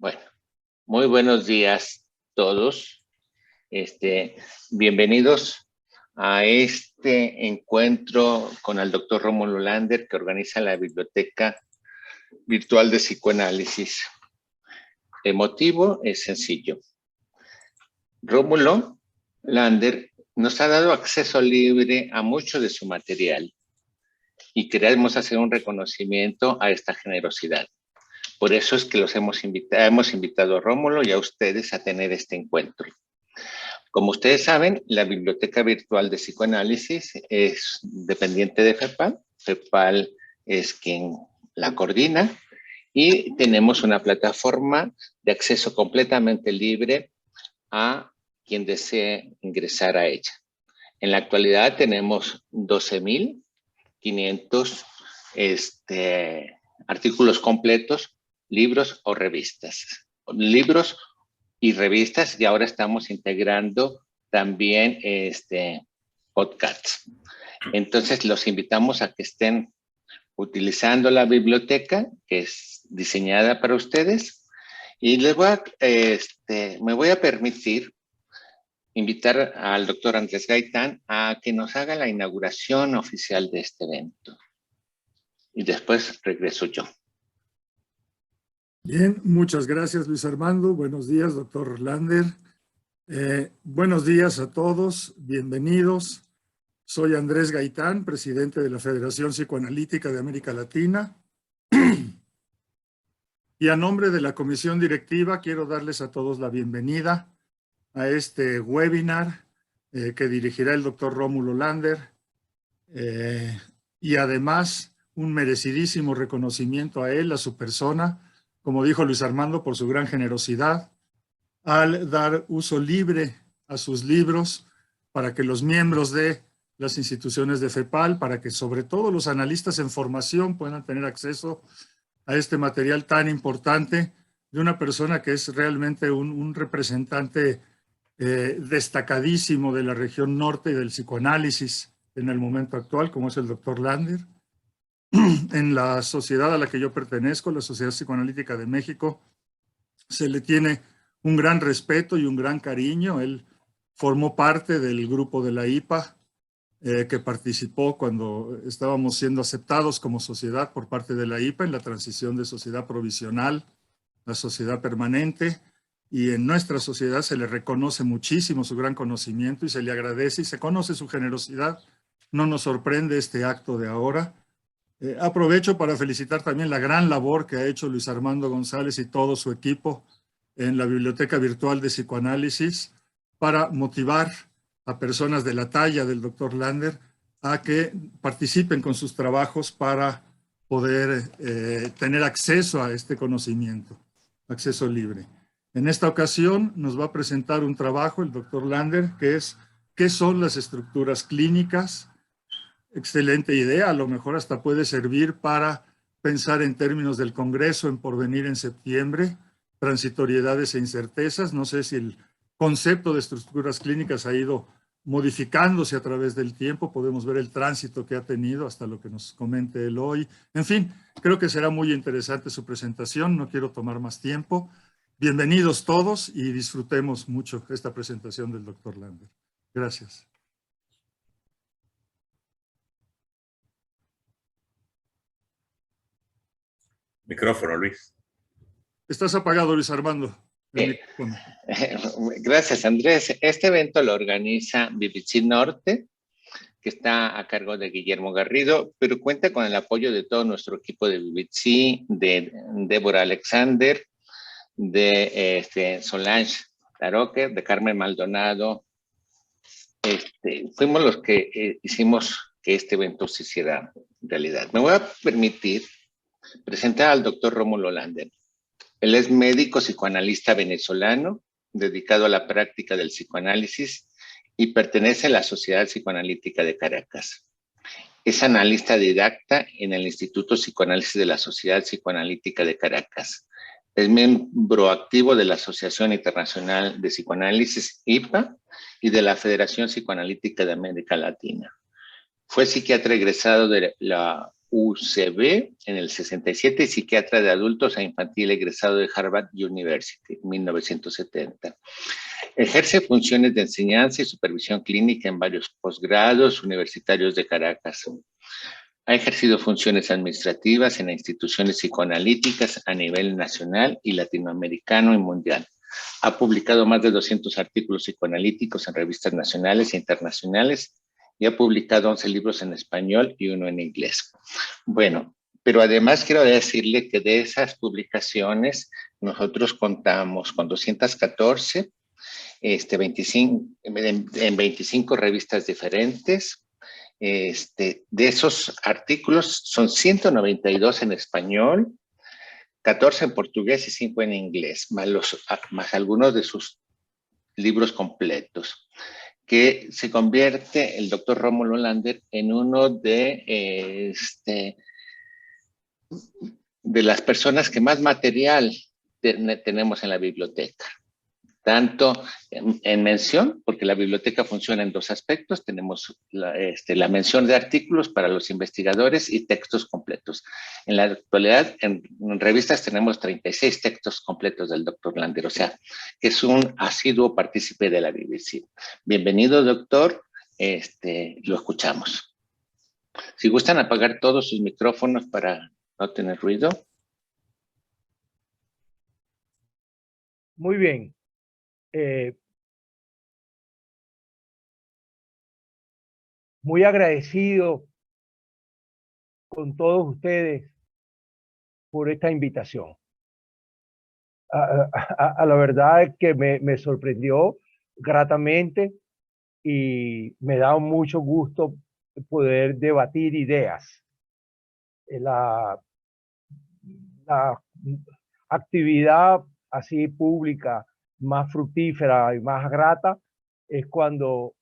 Bueno, muy buenos días todos. Bienvenidos a este encuentro con el doctor Rómulo Lander, que organiza la Biblioteca Virtual de Psicoanálisis. El motivo es sencillo. Rómulo Lander nos ha dado acceso libre a mucho de su material y queremos hacer un reconocimiento a esta generosidad. Por eso es que los hemos invitado a Rómulo y a ustedes a tener este encuentro. Como ustedes saben, la Biblioteca Virtual de Psicoanálisis es dependiente de FEPAL. FEPAL es quien la coordina y tenemos una plataforma de acceso completamente libre a quien desee ingresar a ella. En la actualidad tenemos 12,500 artículos completos, libros o revistas. Libros y revistas, y ahora estamos integrando también podcasts. Entonces los invitamos a que estén utilizando la biblioteca, que es diseñada para ustedes, y me voy a permitir invitar al doctor Andrés Gaitán a que nos haga la inauguración oficial de este evento. Y después regreso yo. Bien, muchas gracias, Luis Armando. Buenos días, doctor Lander. Buenos días a todos, bienvenidos. Soy Andrés Gaitán, presidente de la Federación Psicoanalítica de América Latina. Y a nombre de la comisión directiva quiero darles a todos la bienvenida a este webinar que dirigirá el doctor Rómulo Lander. Y además un merecidísimo reconocimiento a él, a su persona, como dijo Luis Armando, por su gran generosidad al dar uso libre a sus libros para que los miembros de las instituciones de FEPAL, para que sobre todo los analistas en formación puedan tener acceso a este material tan importante de una persona que es realmente un representante destacadísimo de la región norte y del psicoanálisis en el momento actual, como es el doctor Lander. En la sociedad a la que yo pertenezco, la Sociedad Psicoanalítica de México, se le tiene un gran respeto y un gran cariño. Él formó parte del grupo de la IPA, que participó cuando estábamos siendo aceptados como sociedad por parte de la IPA en la transición de sociedad provisional a sociedad permanente. Y en nuestra sociedad se le reconoce muchísimo su gran conocimiento y se le agradece y se conoce su generosidad. No nos sorprende este acto de ahora. Aprovecho para felicitar también la gran labor que ha hecho Luis Armando González y todo su equipo en la Biblioteca Virtual de Psicoanálisis para motivar a personas de la talla del doctor Lander a que participen con sus trabajos para poder tener acceso a este conocimiento, acceso libre. En esta ocasión nos va a presentar un trabajo el doctor Lander que es ¿qué son las estructuras clínicas? Excelente idea, a lo mejor hasta puede servir para pensar en términos del Congreso en porvenir en septiembre, transitoriedades e incertezas. No sé si el concepto de estructuras clínicas ha ido modificándose a través del tiempo, podemos ver el tránsito que ha tenido hasta lo que nos comente él hoy. En fin, creo que será muy interesante su presentación, no quiero tomar más tiempo. Bienvenidos todos y disfrutemos mucho esta presentación del doctor Lander. Gracias. Micrófono, Luis. Estás apagado, Luis Armando. Gracias, Andrés. Este evento lo organiza BBC Norte, que está a cargo de Guillermo Garrido, pero cuenta con el apoyo de todo nuestro equipo de BBC, de Débora Alexander, de Solange Taroque, de Carmen Maldonado. Fuimos los que hicimos que este evento se hiciera realidad. Me voy a permitir presentar al doctor Rómulo Lander. Él es médico psicoanalista venezolano, dedicado a la práctica del psicoanálisis y pertenece a la Sociedad Psicoanalítica de Caracas. Es analista didacta en el Instituto Psicoanálisis de la Sociedad Psicoanalítica de Caracas. Es miembro activo de la Asociación Internacional de Psicoanálisis, IPA, y de la Federación Psicoanalítica de América Latina. Fue psiquiatra egresado de la UCB en el 67 y psiquiatra de adultos a infantil egresado de Harvard University en 1970. Ejerce funciones de enseñanza y supervisión clínica en varios posgrados universitarios de Caracas. Ha ejercido funciones administrativas en instituciones psicoanalíticas a nivel nacional y latinoamericano y mundial. Ha publicado más de 200 artículos psicoanalíticos en revistas nacionales e internacionales y ha publicado 11 libros en español y uno en inglés. Bueno, pero además quiero decirle que de esas publicaciones nosotros contamos con 214 en 25 revistas diferentes. De esos artículos son 192 en español, 14 en portugués y 5 en inglés, más algunos de sus libros completos, que se convierte el doctor Rómulo Lander en uno de las personas que más material tenemos en la biblioteca. Tanto en mención, porque la biblioteca funciona en dos aspectos. Tenemos la mención de artículos para los investigadores y textos completos. En la actualidad, en revistas tenemos 36 textos completos del doctor Lander, o sea, que es un asiduo partícipe de la BBC. Bienvenido, doctor. Lo escuchamos. Si gustan apagar todos sus micrófonos para no tener ruido. Muy bien. Muy agradecido con todos ustedes por esta invitación. A la verdad es que me sorprendió gratamente y me da mucho gusto poder debatir ideas. La actividad así pública más fructífera y más grata es cuando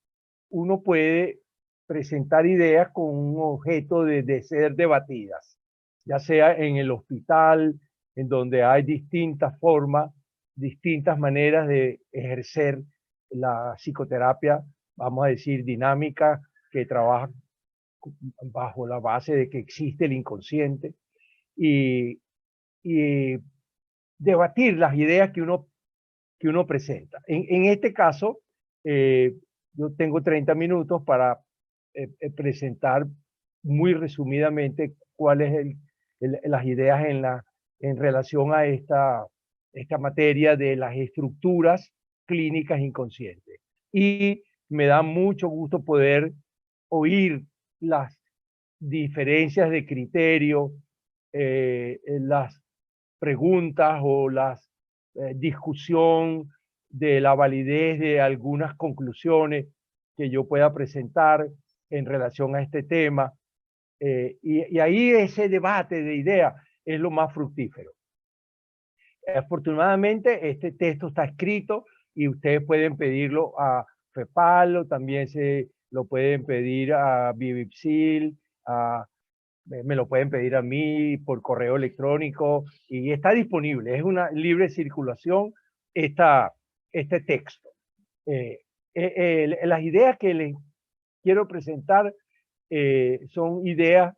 uno puede presentar ideas con un objeto de ser debatidas, ya sea en el hospital, en donde hay distintas formas, distintas maneras de ejercer la psicoterapia, vamos a decir, dinámica, que trabaja bajo la base de que existe el inconsciente, y debatir las ideas que uno presenta. En este caso, yo tengo 30 minutos para presentar muy resumidamente cuáles las ideas en relación a esta materia de las estructuras clínicas inconscientes. Y me da mucho gusto poder oír las diferencias de criterio, las preguntas o la discusión de la validez de algunas conclusiones que yo pueda presentar en relación a este tema. Y ahí ese debate de ideas es lo más fructífero. Afortunadamente, este texto está escrito y ustedes pueden pedirlo a FEPAL, también se lo pueden pedir a Vivipsil, me lo pueden pedir a mí por correo electrónico y está disponible. Es una libre circulación este texto. Las ideas que les quiero presentar son ideas,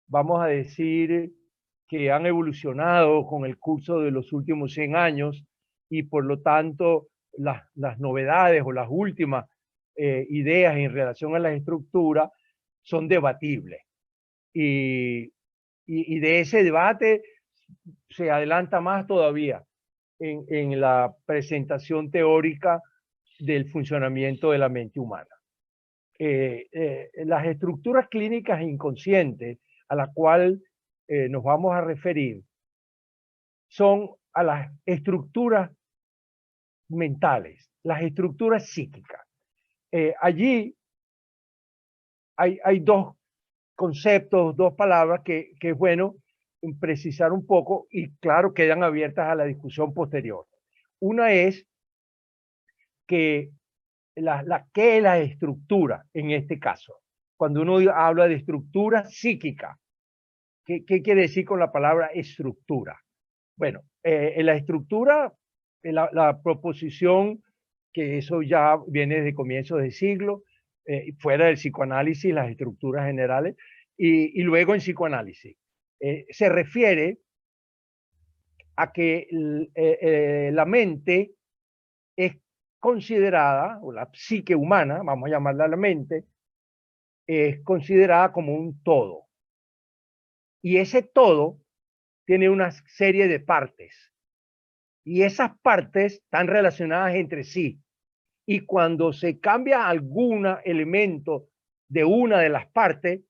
vamos a decir, que han evolucionado con el curso de los últimos 100 años y por lo tanto las novedades o las últimas ideas en relación a la estructura son debatibles. Y de ese debate se adelanta más todavía en la presentación teórica del funcionamiento de la mente humana. Las estructuras clínicas inconscientes a las cuales nos vamos a referir son a las estructuras mentales, las estructuras psíquicas. Allí hay dos conceptos, dos palabras que es bueno precisar un poco y claro quedan abiertas a la discusión posterior. Una es que ¿qué es la estructura en este caso? Cuando uno habla de estructura psíquica, ¿qué quiere decir con la palabra estructura? Bueno, en la estructura, la proposición, que eso ya viene desde comienzos del siglo, fuera del psicoanálisis, las estructuras generales, y luego en psicoanálisis. Se refiere a que la mente es considerada, o la psique humana, vamos a llamarla la mente, es considerada como un todo. Y ese todo tiene una serie de partes. Y esas partes están relacionadas entre sí. Y cuando se cambia algún elemento de una de las partes,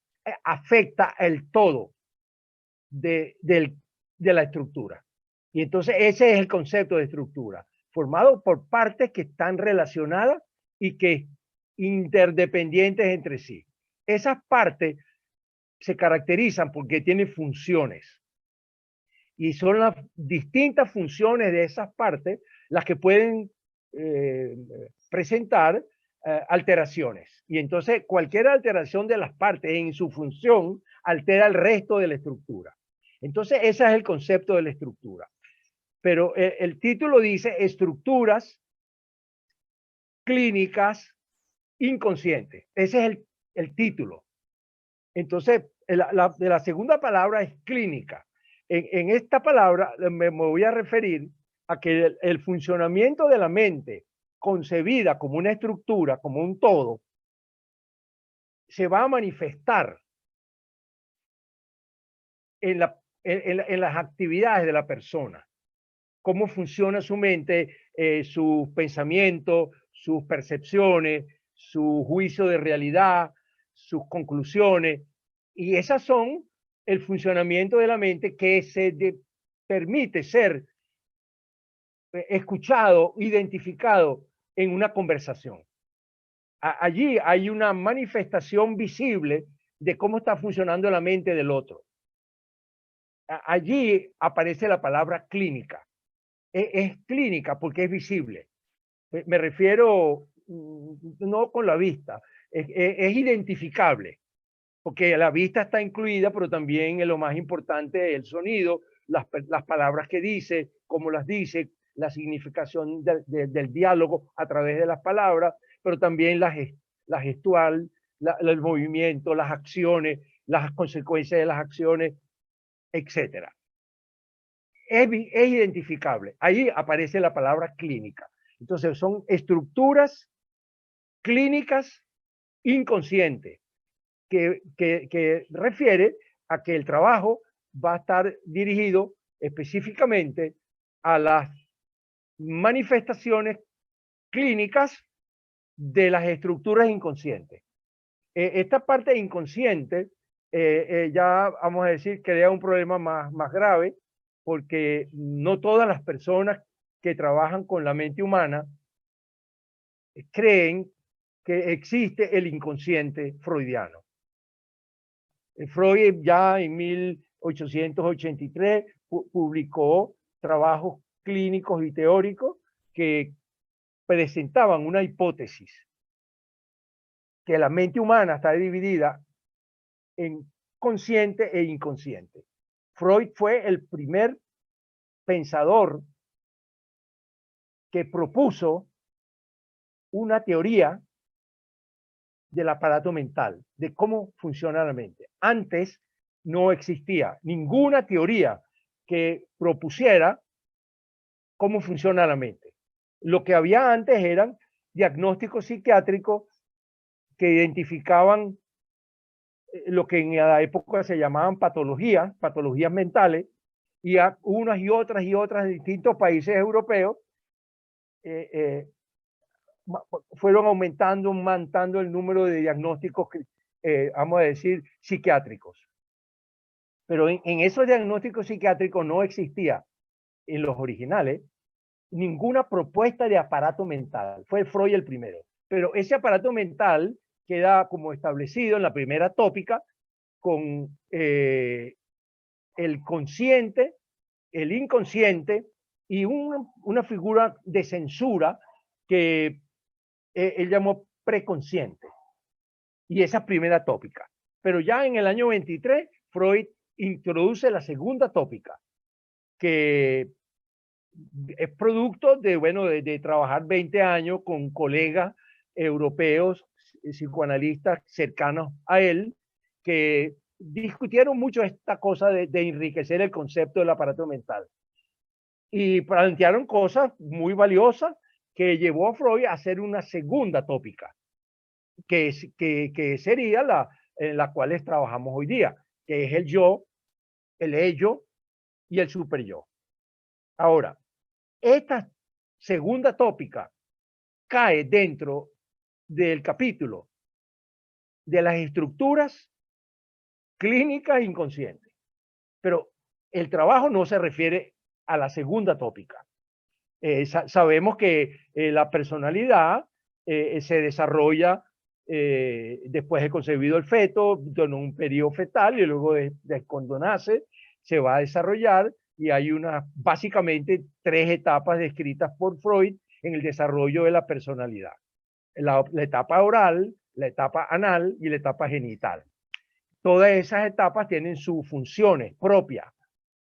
afecta el todo de la estructura. Y entonces ese es el concepto de estructura, formado por partes que están relacionadas y que interdependientes entre sí. Esas partes se caracterizan porque tienen funciones. Y son las distintas funciones de esas partes las que pueden presentar alteraciones. Y entonces cualquier alteración de las partes en su función altera el resto de la estructura. Entonces ese es el concepto de la estructura. Pero el título dice estructuras clínicas inconscientes. Ese es el título. Entonces, de la segunda palabra es clínica. En esta palabra me voy a referir a que el funcionamiento de la mente concebida como una estructura, como un todo, se va a manifestar en las actividades de la persona. Cómo funciona su mente, sus pensamientos, sus percepciones, su juicio de realidad, sus conclusiones. Y esas son el funcionamiento de la mente que permite ser escuchado, identificado en una conversación. Allí hay una manifestación visible de cómo está funcionando la mente del otro. Allí aparece la palabra clínica. Es clínica porque es visible. Me refiero no con la vista, es identificable, porque la vista está incluida, pero también en lo más importante el sonido, las palabras que dice, cómo las dice, la significación del diálogo a través de las palabras, pero también la gestual, el movimiento, las acciones, las consecuencias de las acciones, etc. Es identificable. Ahí aparece la palabra clínica. Entonces son estructuras clínicas inconscientes que refiere a que el trabajo va a estar dirigido específicamente a las manifestaciones clínicas de las estructuras inconscientes. Esta parte inconsciente ya vamos a decir crea un problema más grave, porque no todas las personas que trabajan con la mente humana creen que existe el inconsciente freudiano. Freud ya en 1883 publicó trabajos clínicos y teóricos que presentaban una hipótesis que la mente humana está dividida en consciente e inconsciente. Freud fue el primer pensador que propuso una teoría del aparato mental, de cómo funciona la mente. Antes no existía ninguna teoría que propusiera cómo funciona la mente. Lo que había antes eran diagnósticos psiquiátricos que identificaban lo que en la época se llamaban patologías mentales, y unas y otras de distintos países europeos fueron aumentando el número de diagnósticos, vamos a decir, psiquiátricos. Pero en esos diagnósticos psiquiátricos no existía, en los originales, ninguna propuesta de aparato mental. Fue Freud el primero. Pero ese aparato mental queda como establecido en la primera tópica con el consciente, el inconsciente y una figura de censura que él llamó preconsciente. Y esa primera tópica. Pero ya en el año 23, Freud introduce la segunda tópica, que es producto de trabajar 20 años con colegas europeos, psicoanalistas cercanos a él, que discutieron mucho esta cosa de enriquecer el concepto del aparato mental. Y plantearon cosas muy valiosas que llevó a Freud a hacer una segunda tópica, que sería en la cual trabajamos hoy día, que es el yo, el ello y el superyo. Ahora, esta segunda tópica cae dentro del capítulo de las estructuras clínicas inconscientes. Pero el trabajo no se refiere a la segunda tópica. Sabemos que la personalidad se desarrolla después de concebido el feto, en un periodo fetal, y luego de cuando nace se va a desarrollar, y hay básicamente 3 etapas descritas por Freud en el desarrollo de la personalidad. La etapa oral, la etapa anal y la etapa genital. Todas esas etapas tienen sus funciones propias.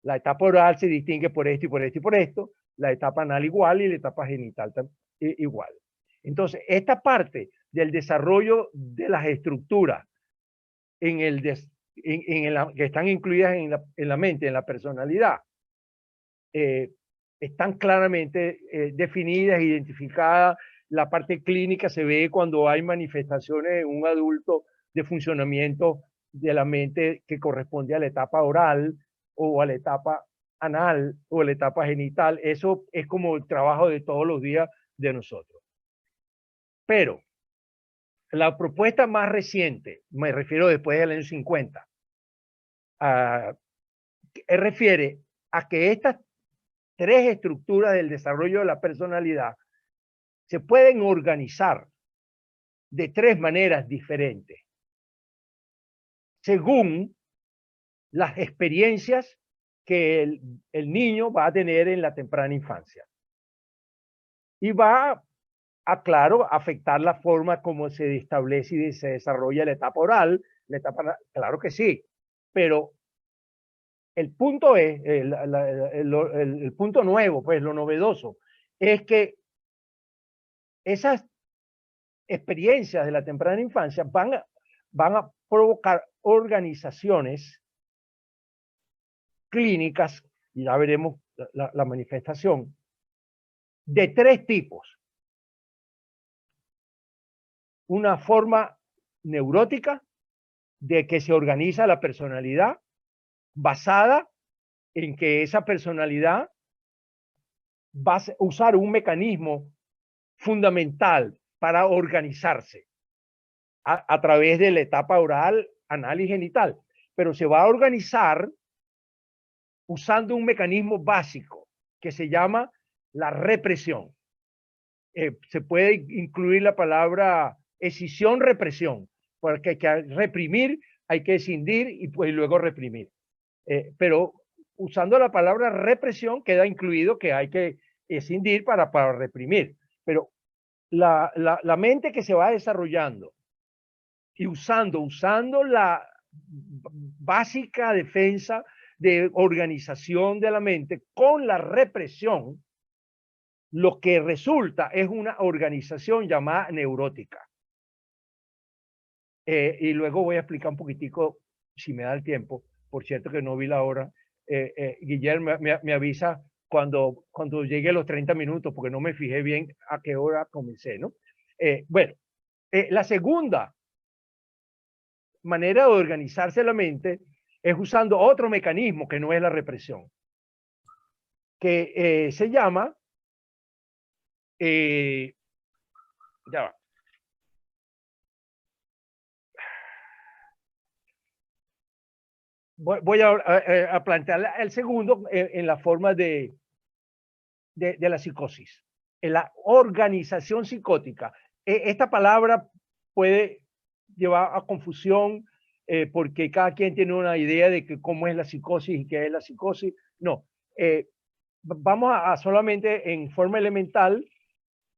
La etapa oral se distingue por esto y por esto y por esto, la etapa anal igual y la etapa genital igual. Entonces, esta parte del desarrollo de las estructuras que están incluidas en la mente, en la personalidad, están claramente definidas, identificadas. La parte clínica se ve cuando hay manifestaciones en un adulto de funcionamiento de la mente que corresponde a la etapa oral o a la etapa anal o a la etapa genital. Eso es como el trabajo de todos los días de nosotros. Pero la propuesta más reciente, me refiero después del año 50, refiere a que estas 3 estructuras del desarrollo de la personalidad se pueden organizar de 3 maneras diferentes, según las experiencias que el niño va a tener en la temprana infancia. Y va a, claro, afectar la forma como se establece y se desarrolla la etapa oral, claro que sí, pero el punto es, el punto nuevo, pues lo novedoso, es que esas experiencias de la temprana infancia van a provocar organizaciones clínicas, y ya veremos la manifestación, de 3 tipos. Una forma neurótica de que se organiza la personalidad basada en que esa personalidad va a usar un mecanismo fundamental para organizarse a través de la etapa oral, anal y genital, pero se va a organizar usando un mecanismo básico que se llama la represión. Se puede incluir la palabra escisión-represión, porque hay que reprimir, hay que escindir y pues luego reprimir. Pero usando la palabra represión queda incluido que hay que escindir para reprimir. Pero la mente que se va desarrollando y usando la básica defensa de organización de la mente con la represión, lo que resulta es una organización llamada neurótica. Y luego voy a explicar un poquitico, si me da el tiempo. Por cierto que no vi la hora. Guillermo me avisa cuando llegue a los 30 minutos, porque no me fijé bien a qué hora comencé, ¿no? Bueno, la segunda manera de organizarse la mente es usando otro mecanismo que no es la represión, que se llama, ya va. Voy a plantear el segundo en la forma de la psicosis, en la organización psicótica. Esta palabra puede llevar a confusión porque cada quien tiene una idea de que cómo es la psicosis y qué es la psicosis. No, vamos a solamente en forma elemental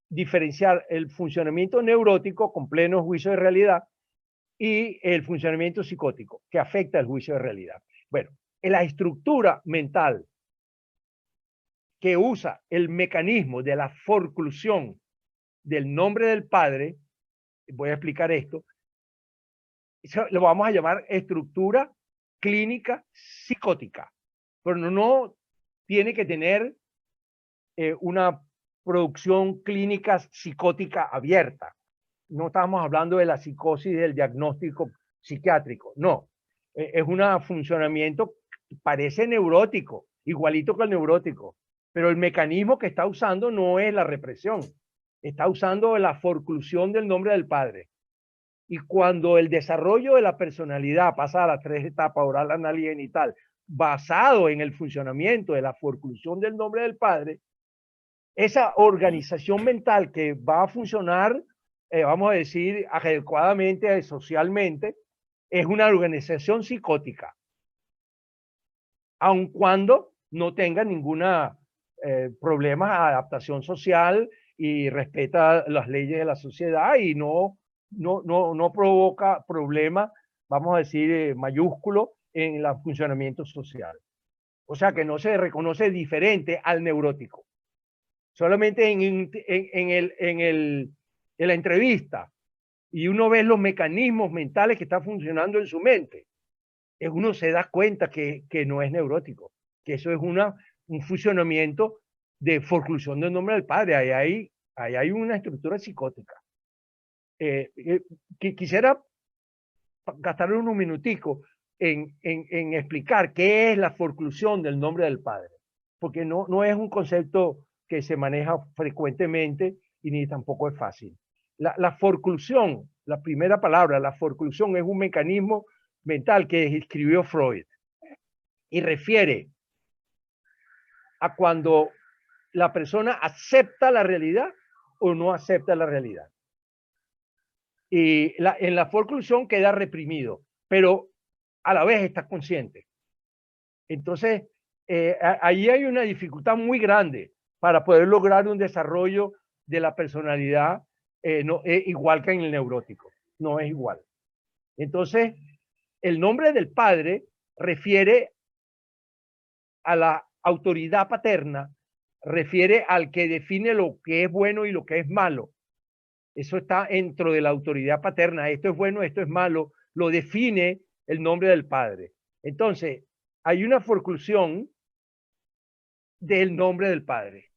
diferenciar el funcionamiento neurótico con pleno juicio de realidad y el funcionamiento psicótico que afecta el juicio de realidad. Bueno, en la estructura mental que usa el mecanismo de la forclusión del nombre del padre, voy a explicar esto, lo vamos a llamar estructura clínica psicótica, pero no tiene que tener una producción clínica psicótica abierta. No estamos hablando de la psicosis del diagnóstico psiquiátrico, no. Es un funcionamiento que parece neurótico, igualito que el neurótico, pero el mecanismo que está usando no es la represión, está usando la forclusión del nombre del padre. Y cuando el desarrollo de la personalidad pasa a las 3 etapas, oral, anal y genital, basado en el funcionamiento de la forclusión del nombre del padre, esa organización mental que va a funcionar, vamos a decir, adecuadamente, socialmente, es una organización psicótica, aun cuando no tenga ninguna problema de adaptación social y respeta las leyes de la sociedad y no provoca problemas, vamos a decir, mayúsculo en el funcionamiento social. O sea que no se reconoce diferente al neurótico. Solamente en la entrevista y uno ve los mecanismos mentales que están funcionando en su mente, uno se da cuenta que no es neurótico, que eso es un funcionamiento de forclusión del nombre del padre. Ahí hay una estructura psicótica. Quisiera gastar unos minuticos en explicar qué es la forclusión del nombre del padre, porque no es un concepto que se maneja frecuentemente y ni tampoco es fácil. La forclusión, la primera palabra, la forclusión es un mecanismo mental que escribió Freud y refiere a cuando la persona acepta la realidad o no acepta la realidad. Y en la forclusión queda reprimido, pero a la vez está consciente. Entonces, ahí hay una dificultad muy grande para poder lograr un desarrollo de la personalidad igual que en el neurótico. No es igual. Entonces, el nombre del padre refiere a la autoridad paterna, refiere al que define lo que es bueno y lo que es malo. Eso está dentro de la autoridad paterna. Esto es bueno, esto es malo. Lo define el nombre del padre. Entonces, hay una forclusión del nombre del padre,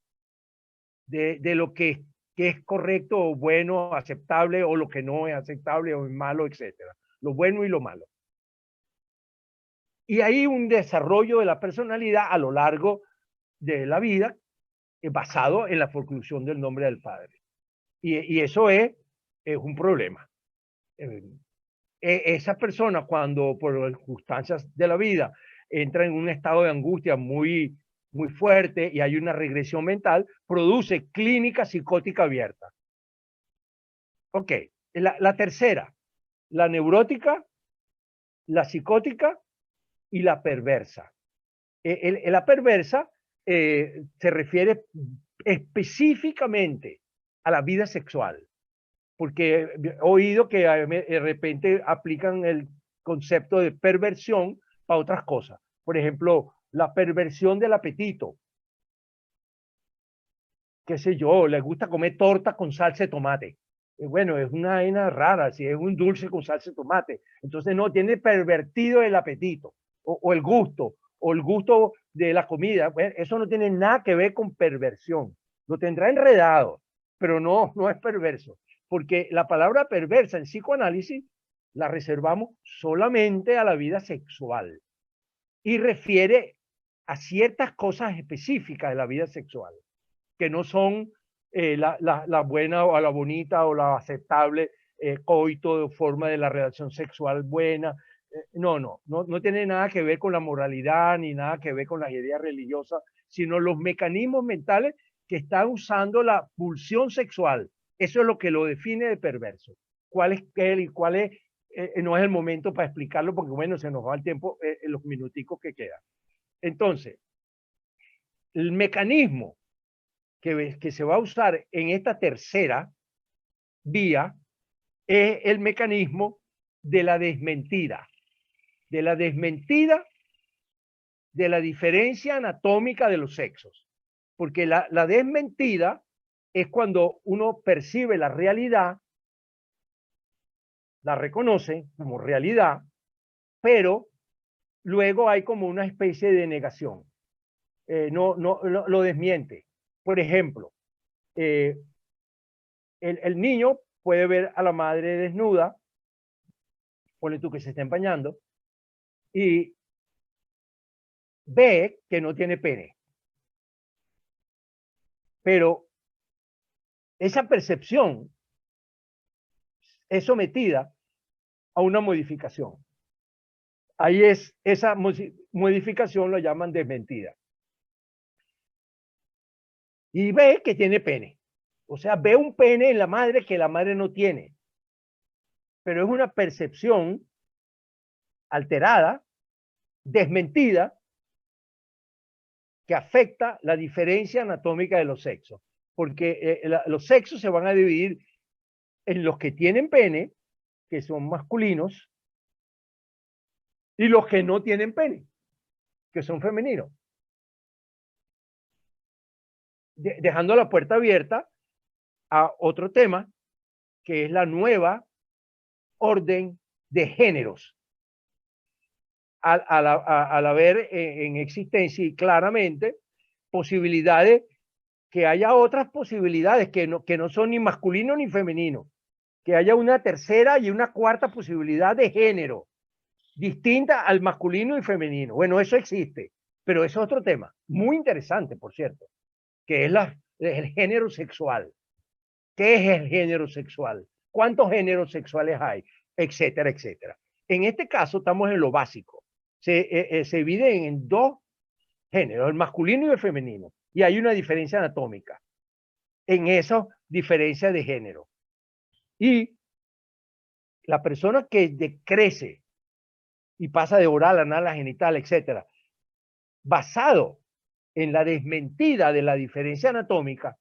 de lo que es correcto o bueno, aceptable, o lo que no es aceptable o es malo, etcétera. Lo bueno y lo malo. Y hay un desarrollo de la personalidad a lo largo de la vida basado en la forclusión del nombre del padre. Y eso es un problema. Esa persona, cuando por circunstancias de la vida entra en un estado de angustia muy fuerte y hay una regresión mental, produce clínica psicótica abierta. Ok, la tercera, la neurótica, la psicótica y la perversa. La perversa se refiere específicamente a la vida sexual, porque he oído que de repente aplican el concepto de perversión para otras cosas. Por ejemplo, la perversión del apetito. Qué sé yo, les gusta comer torta con salsa de tomate. Bueno, es una vaina rara, si es un dulce con salsa de tomate. Entonces no, tiene pervertido el apetito o el gusto de la comida. Bueno, eso no tiene nada que ver con perversión. Lo tendrá enredado, pero no es perverso. Porque la palabra perversa en psicoanálisis la reservamos solamente a la vida sexual y refiere a ciertas cosas específicas de la vida sexual, que no son la buena o la bonita o la aceptable coito de forma de la relación sexual buena. No tiene nada que ver con la moralidad ni nada que ver con las ideas religiosas, sino los mecanismos mentales que están usando la pulsión sexual. Eso es lo que lo define de perverso. ¿Cuál es él y cuál es? No es el momento para explicarlo porque, bueno, se nos va el tiempo en los minuticos que quedan. Entonces, el mecanismo que se va a usar en esta tercera vía es el mecanismo de la desmentida. De la desmentida de la diferencia anatómica de los sexos. Porque la desmentida es cuando uno percibe la realidad, la reconoce como realidad, pero luego hay como una especie de negación. Lo desmiente. Por ejemplo, el niño puede ver a la madre desnuda, ponle tú que se está empañando, y ve que no tiene pene. Pero esa percepción es sometida a una modificación. Ahí esa modificación lo llaman desmentida. Y ve que tiene pene. O sea, ve un pene en la madre que la madre no tiene. Pero es una percepción alterada, desmentida, que afecta la diferencia anatómica de los sexos. Porque los sexos se van a dividir en los que tienen pene, que son masculinos, y los que no tienen pene, que son femeninos. Dejando la puerta abierta a otro tema, que es la nueva orden de géneros. Al haber en existencia y claramente posibilidades, que haya otras posibilidades que no son ni masculino ni femenino, que haya una tercera y una cuarta posibilidad de género distinta al masculino y femenino. Bueno, eso existe, pero eso es otro tema muy interesante, por cierto, que es el género sexual. ¿Qué es el género sexual? ¿Cuántos géneros sexuales hay? Etcétera, etcétera. En este caso estamos en lo básico. Se dividen en dos géneros, el masculino y el femenino, y hay una diferencia anatómica en esa diferencia de género. Y la persona que decrece y pasa de oral, anal a genital, etcétera, basado en la desmentida de la diferencia anatómica,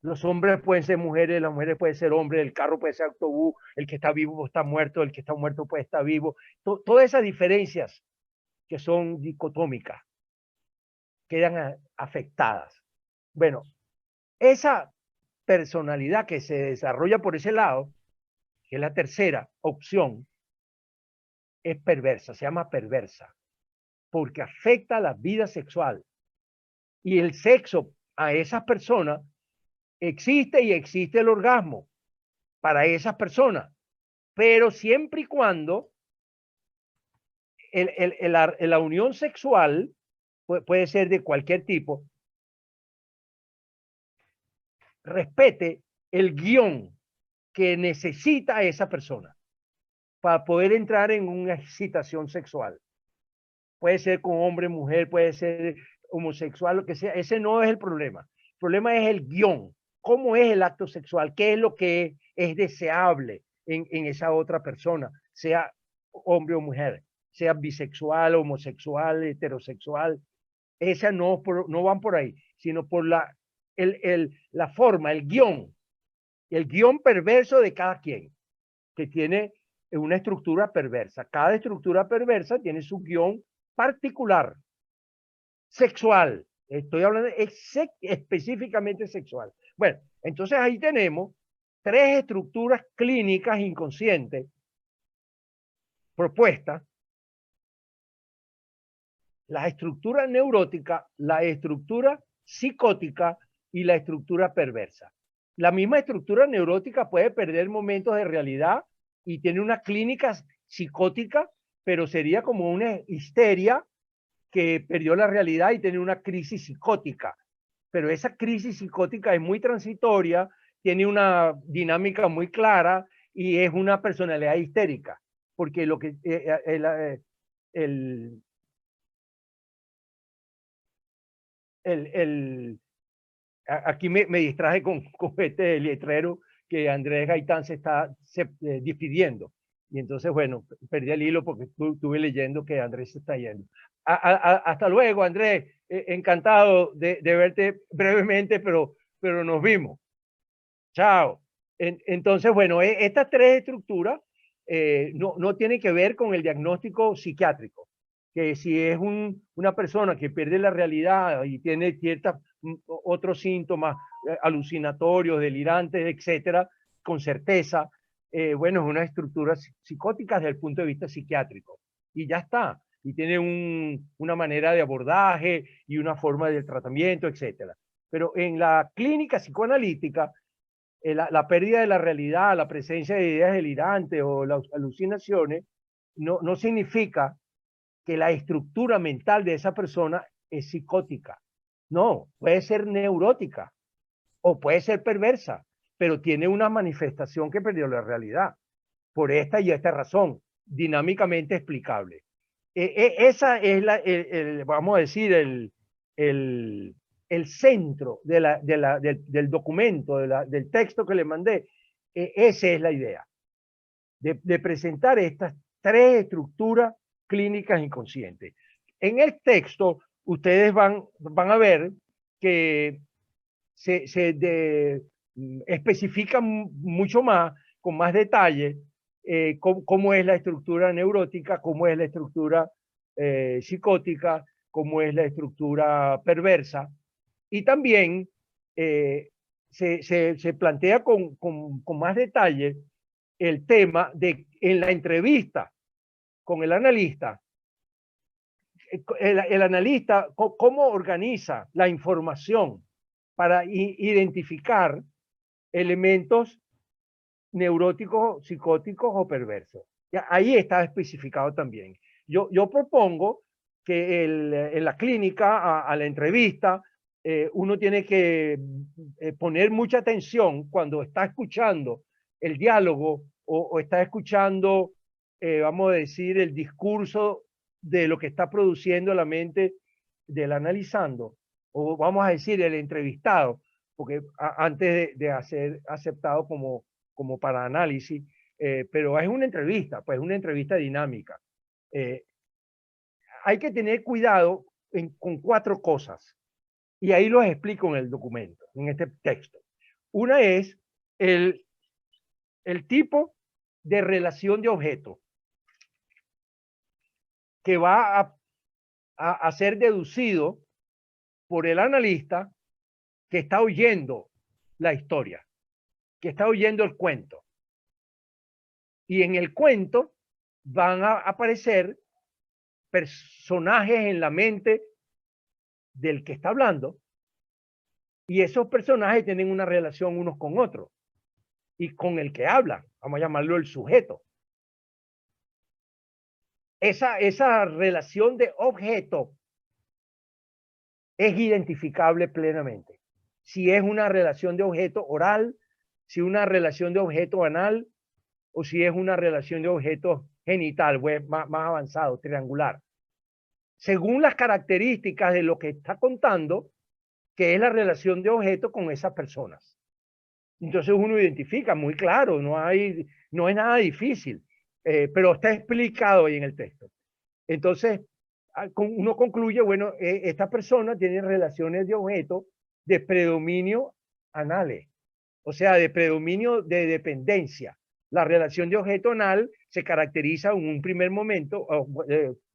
los hombres pueden ser mujeres, las mujeres pueden ser hombres, el carro puede ser autobús, el que está vivo está muerto, el que está muerto puede estar vivo. Todas esas diferencias que son dicotómicas quedan afectadas. Bueno, esa personalidad que se desarrolla por ese lado, que es la tercera opción, es perversa, se llama perversa, porque afecta la vida sexual. Y el sexo a esas personas existe, y existe el orgasmo para esas personas, pero siempre y cuando la unión sexual puede ser de cualquier tipo, respete el guión que necesita esa persona para poder entrar en una excitación sexual. Puede ser con hombre, mujer, puede ser homosexual, lo que sea. Ese no es el problema. El problema es el guión. ¿Cómo es el acto sexual? ¿Qué es lo que es deseable en esa otra persona? Sea hombre o mujer, sea bisexual, homosexual, heterosexual. Esas no van por ahí, sino por la forma, el guión perverso de cada quien, que tiene una estructura perversa. Cada estructura perversa tiene su guión particular, sexual. Estoy hablando específicamente sexual. Bueno, entonces ahí tenemos tres estructuras clínicas inconscientes propuestas: la estructura neurótica, la estructura psicótica y la estructura perversa. La misma estructura neurótica puede perder momentos de realidad y tiene una clínica psicótica, pero sería como una histeria que perdió la realidad y tiene una crisis psicótica. Pero esa crisis psicótica es muy transitoria, tiene una dinámica muy clara y es una personalidad histérica, porque lo que aquí me distraje con este letrero que Andrés Gaitán se está despidiendo. Y entonces, bueno, perdí el hilo porque estuve leyendo que Andrés se está yendo. Hasta luego, Andrés. Encantado de verte brevemente, pero nos vimos. Chao. Entonces, bueno, estas tres estructuras no tienen que ver con el diagnóstico psiquiátrico. Que si es una persona que pierde la realidad y tiene ciertos otros síntomas alucinatorios, delirantes, etcétera, con certeza, bueno, es una estructura psicótica desde el punto de vista psiquiátrico. Y ya está. y tiene una manera de abordaje y una forma de tratamiento, etc. Pero en la clínica psicoanalítica, la pérdida de la realidad, la presencia de ideas delirantes o las alucinaciones, no significa que la estructura mental de esa persona es psicótica. No, puede ser neurótica o puede ser perversa, pero tiene una manifestación que perdió la realidad por esta y esta razón, dinámicamente explicable. Esa es vamos a decir, el centro del documento, del texto que le mandé. Esa es la idea, de presentar estas tres estructuras clínicas inconscientes. En el texto, ustedes van a ver que se especifica mucho más, con más detalle, cómo es la estructura neurótica, cómo es la estructura psicótica, cómo es la estructura perversa. Y también se plantea con más detalle el tema de, en la entrevista con el analista, el analista, cómo organiza la información para identificar elementos neuróticos, psicóticos o perversos. Ahí está especificado también. Yo propongo que en la clínica, a la entrevista, uno tiene que poner mucha atención cuando está escuchando el diálogo o está escuchando, vamos a decir, el discurso de lo que está produciendo la mente del analizando, o vamos a decir el entrevistado, porque antes de ser aceptado como para análisis, pero es una entrevista, pues una entrevista dinámica. Hay que tener cuidado con cuatro cosas, y ahí los explico en el documento, en este texto. Una es el tipo de relación de objeto que va a ser deducido por el analista que está oyendo la historia, que está oyendo el cuento. Y en el cuento van a aparecer personajes en la mente del que está hablando, y esos personajes tienen una relación unos con otros y con el que habla, vamos a llamarlo el sujeto. Esa relación de objeto es identificable plenamente. Si es una relación de objeto oral, si es una relación de objeto anal, o si es una relación de objeto genital, pues más avanzado, triangular. Según las características de lo que está contando, que es la relación de objeto con esas personas. Entonces uno identifica muy claro, no es nada difícil, pero está explicado ahí en el texto. Entonces uno concluye, bueno, esta persona tiene relaciones de objeto de predominio anales, o sea, de predominio de dependencia. La relación de objeto anal se caracteriza en un primer momento,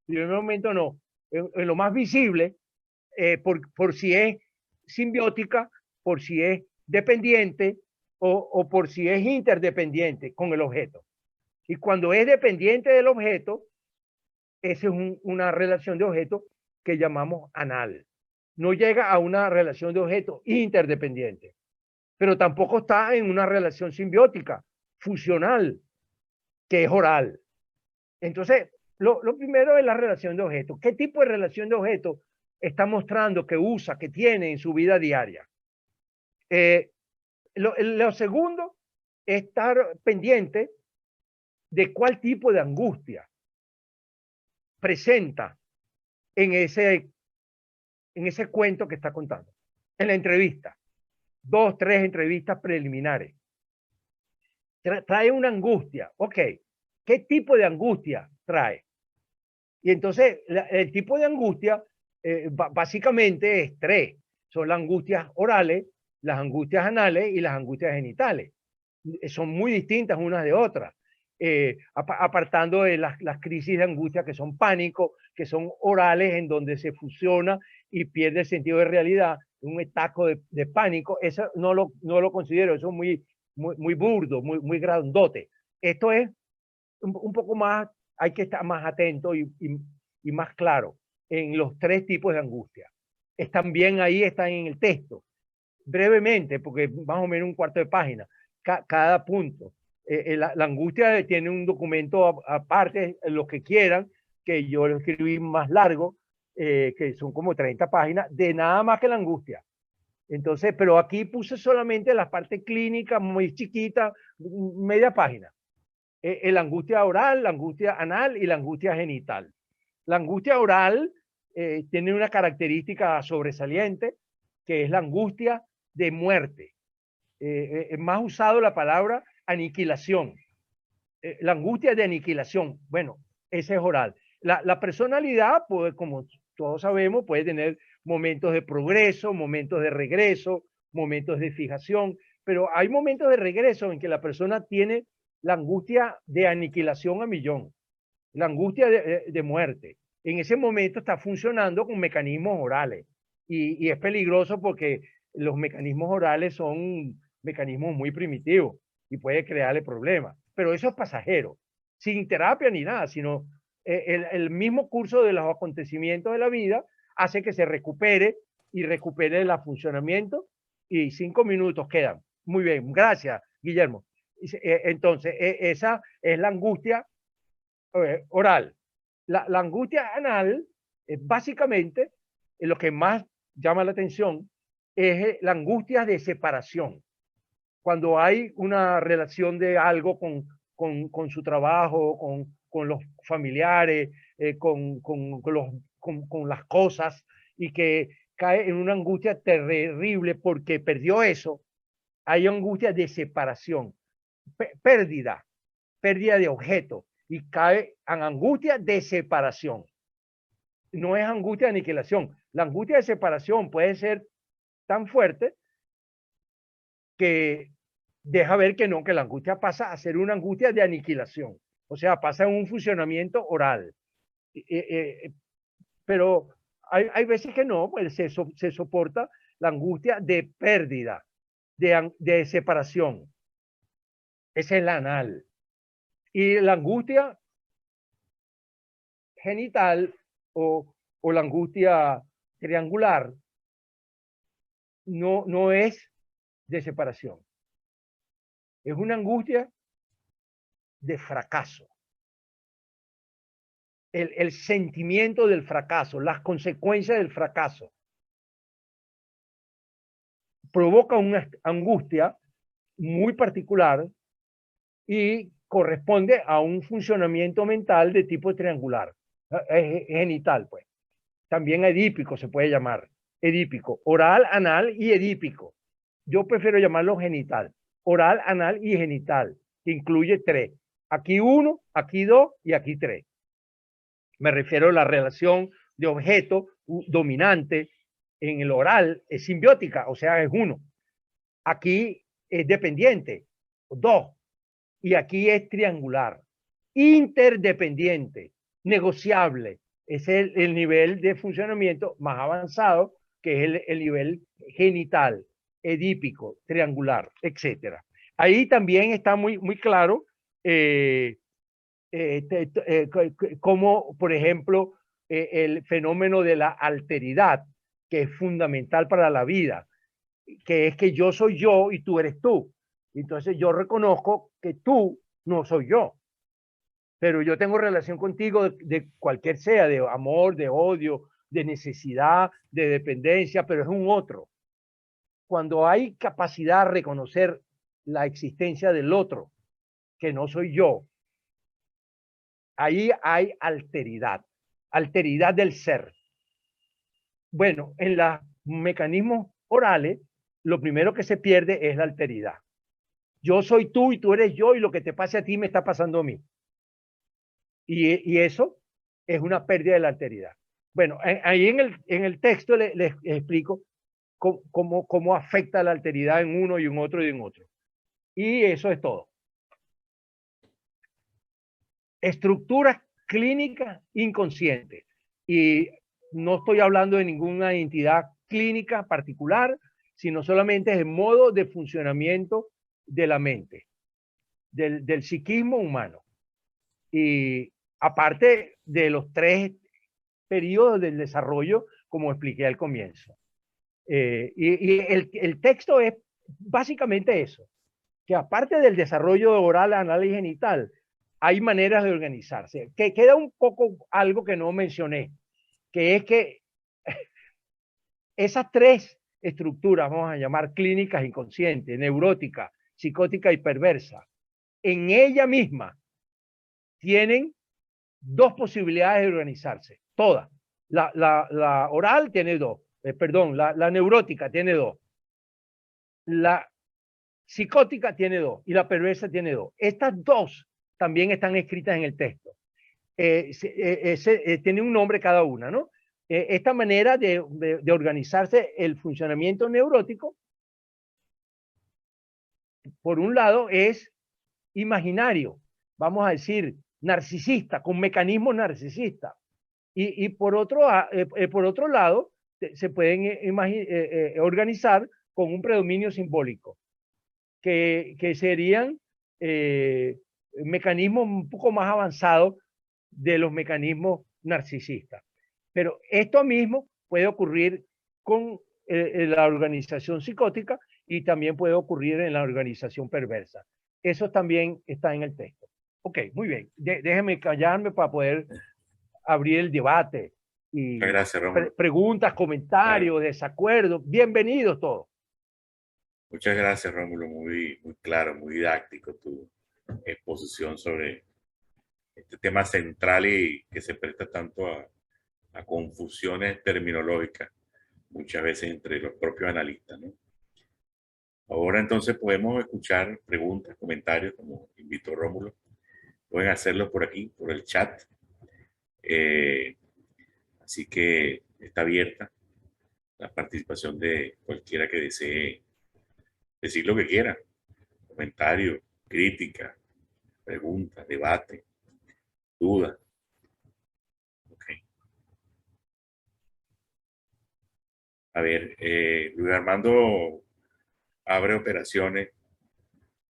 en lo más visible, por si es simbiótica, por si es dependiente o por si es interdependiente con el objeto. Y cuando es dependiente del objeto, esa es una relación de objeto que llamamos anal. No llega a una relación de objeto interdependiente, pero tampoco está en una relación simbiótica, fusional, que es oral. Entonces, lo primero es la relación de objeto. ¿Qué tipo de relación de objeto está mostrando que usa, que tiene en su vida diaria? Lo segundo es estar pendiente de cuál tipo de angustia presenta en ese cuento que está contando. En la entrevista, 2, 3 entrevistas preliminares. Trae una angustia. Ok, ¿qué tipo de angustia trae? Y entonces el tipo de angustia básicamente es 3. Son las angustias orales, las angustias anales y las angustias genitales. Son muy distintas unas de otras. Apartando de las crisis de angustia que son pánico, que son orales, en donde se fusiona y pierde el sentido de realidad, un estado de pánico. Eso no lo considero, eso es muy burdo, muy grandote. Esto es un poco más, hay que estar más atento y y más claro en los 3 tipos de angustia. Están bien ahí, están en el texto. Brevemente, porque más o menos un cuarto de página, cada punto. La angustia tiene un documento aparte, los que quieran, que yo lo escribí más largo, que son como 30 páginas, de nada más que la angustia. Entonces, pero aquí puse solamente la parte clínica muy chiquita, media página. La angustia oral, la angustia anal y la angustia genital. La angustia oral tiene una característica sobresaliente, que es la angustia de muerte. Es más usado la palabra aniquilación. La angustia de aniquilación, bueno, ese es oral. La personalidad, pues, como todos sabemos, puede tener momentos de progreso, momentos de regreso, momentos de fijación, pero hay momentos de regreso en que la persona tiene la angustia de aniquilación a millón, la angustia de muerte. En ese momento está funcionando con mecanismos orales y es peligroso porque los mecanismos orales son mecanismos muy primitivos y puede crearle problemas. Pero eso es pasajero, sin terapia ni nada, sino el mismo curso de los acontecimientos de la vida hace que se recupere y recupere el funcionamiento y 5 minutos quedan. Muy bien, gracias, Guillermo. Entonces, esa es la angustia oral. La angustia anal es básicamente lo que más llama la atención es la angustia de separación. Cuando hay una relación de algo con su trabajo, con los familiares, con las cosas, y que cae en una angustia terrible porque perdió eso, hay angustia de separación, pérdida de objeto, y cae en angustia de separación. No es angustia de aniquilación. La angustia de separación puede ser tan fuerte que deja ver que no, que la angustia pasa a ser una angustia de aniquilación. O sea, pasa en un funcionamiento oral. Pero hay veces que no, pues se soporta la angustia de pérdida, de separación. Esa es la anal. Y la angustia genital o la angustia triangular no es de separación. Es una angustia de fracaso. El sentimiento del fracaso, las consecuencias del fracaso, provoca una angustia muy particular y corresponde a un funcionamiento mental de tipo triangular, genital, pues. También edípico se puede llamar, edípico, oral, anal y edípico. Yo prefiero llamarlo genital, oral, anal y genital, que incluye 3. Aquí 1, aquí 2 y aquí 3. Me refiero a la relación de objeto dominante en el oral, es simbiótica, o sea, es 1. Aquí es dependiente, 2. Y aquí es triangular, interdependiente, negociable. Es el nivel de funcionamiento más avanzado, que es el nivel genital, edípico, triangular, etc. Ahí también está muy claro como, por ejemplo, el fenómeno de la alteridad, que es fundamental para la vida, que es que yo soy yo y tú eres tú. Entonces yo reconozco que tú no soy yo, pero yo tengo relación contigo de cualquier sea, de amor, de odio, de necesidad, de dependencia, pero es un otro. Cuando hay capacidad de reconocer la existencia del otro, que no soy yo, ahí hay alteridad, alteridad del ser. Bueno, en los mecanismos orales, lo primero que se pierde es la alteridad. Yo soy tú y tú eres yo, y lo que te pase a ti me está pasando a mí. Y eso es una pérdida de la alteridad. Bueno, ahí en el texto les explico cómo afecta la alteridad en uno y en otro y en otro. Y eso es todo. Estructuras clínicas inconscientes. Y no estoy hablando de ninguna entidad clínica particular, sino solamente es el modo de funcionamiento de la mente, del psiquismo humano. Y aparte de los 3 periodos del desarrollo, como expliqué al comienzo. Y el texto es básicamente eso, que aparte del desarrollo oral, anal y genital, hay maneras de organizarse. Que queda un poco algo que no mencioné, que es que esas tres estructuras, vamos a llamar clínicas inconscientes, neurótica, psicótica y perversa, en ella misma tienen dos posibilidades de organizarse, todas. La oral tiene dos, perdón, la neurótica tiene dos, la psicótica tiene dos y la perversa tiene dos. Estas dos también están escritas en el texto. Tiene un nombre cada una, ¿no? Esta manera de organizarse el funcionamiento neurótico, por un lado, es imaginario, vamos a decir, narcisista, con mecanismos narcisistas. Y por otro lado, se pueden organizar con un predominio simbólico, que serían mecanismos un poco más avanzados de los mecanismos narcisistas. Pero esto mismo puede ocurrir con la organización psicótica y también puede ocurrir en la organización perversa. Eso también está en el texto. Ok, muy bien. Déjeme callarme para poder abrir el debate. Y Gracias, Rómulo. Preguntas, comentarios, desacuerdos. Bienvenidos todos. Muchas gracias, Rómulo. Muy claro, muy didáctico tu exposición sobre este tema central y que se presta tanto a confusiones terminológicas, muchas veces entre los propios analistas, ¿no? Ahora entonces podemos escuchar preguntas, comentarios, como invitó Rómulo. Pueden hacerlo por aquí, por el chat. Así que está abierta la participación de cualquiera que desee decir lo que quiera. Comentario, crítica, pregunta, debate, duda. Okay. A ver, Luis Armando abre operaciones